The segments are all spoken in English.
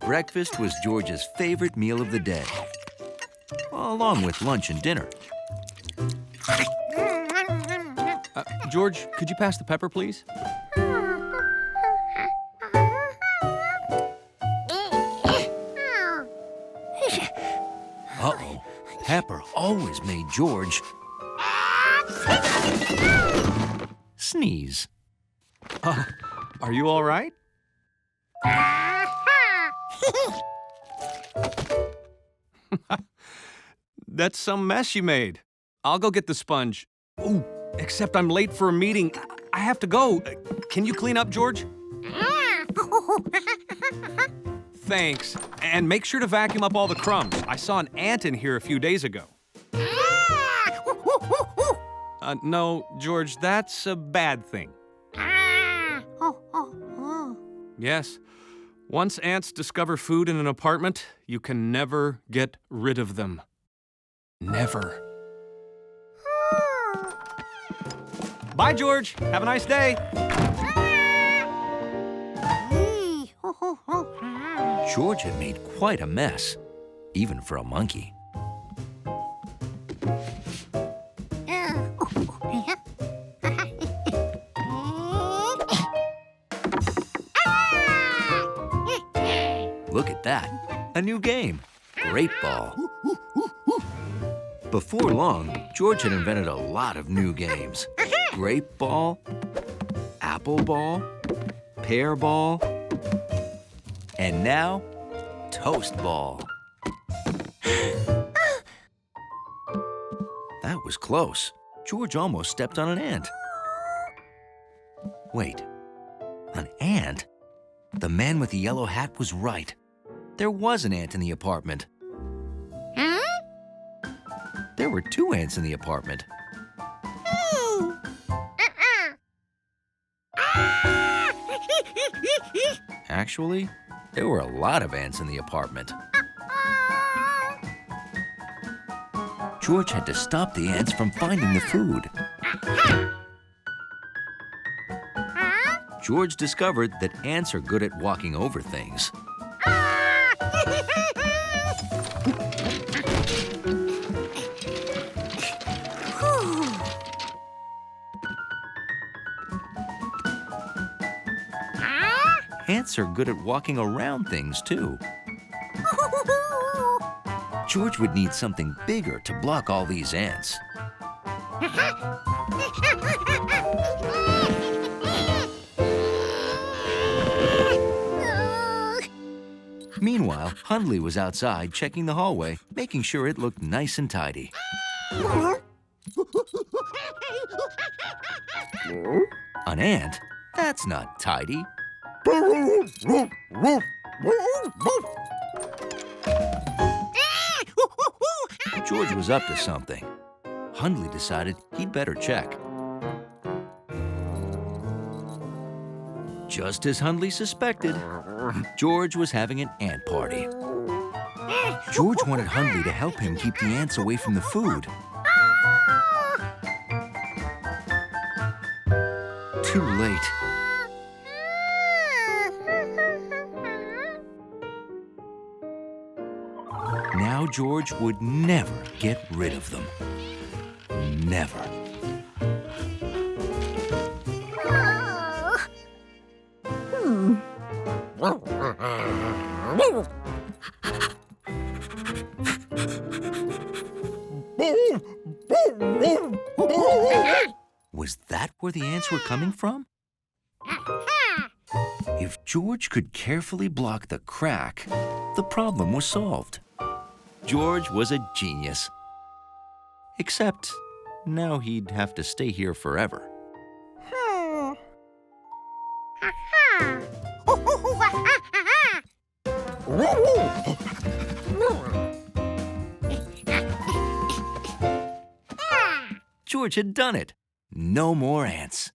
Breakfast was George's favorite meal of the day, along with lunch and dinner. George, could you pass the pepper, please? Uh-oh. Pepper always made George sneeze. Are you all right? That's some mess you made. I'll go get the sponge. Ooh, except I'm late for a meeting. I have to go. Can you clean up, George? Thanks. And make sure to vacuum up all the crumbs. I saw an ant in here a few days ago. No, George, that's a bad thing. Yes. Once ants discover food in an apartment, you can never get rid of them. Never. Bye, George. Have a nice day. George had made quite a mess, even for a monkey. Look at that, a new game, Great Ball. Before long, George had invented a lot of new games. Grape Ball, Apple Ball, Pear Ball, and now, Toast Ball. That was close. George almost stepped on an ant. Wait, an ant? The man with the yellow hat was right. There was an ant in the apartment. There were 2 ants in the apartment. Actually, there were a lot of ants in the apartment. George had to stop the ants from finding the food. George discovered that ants are good at walking over things. Ants are good at walking around things, too. George would need something bigger to block all these ants. Meanwhile, Hundley was outside checking the hallway, making sure it looked nice and tidy. An ant? That's not tidy. George was up to something. Hundley decided he'd better check. Just as Hundley suspected, George was having an ant party. George wanted Hundley to help him keep the ants away from the food. Too late. Now George would never get rid of them. Never. Was that where the ants were coming from? If George could carefully block the crack, the problem was solved. George was a genius. Except now he'd have to stay here forever. George had done it. No more ants.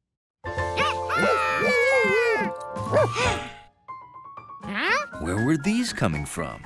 Where were these coming from?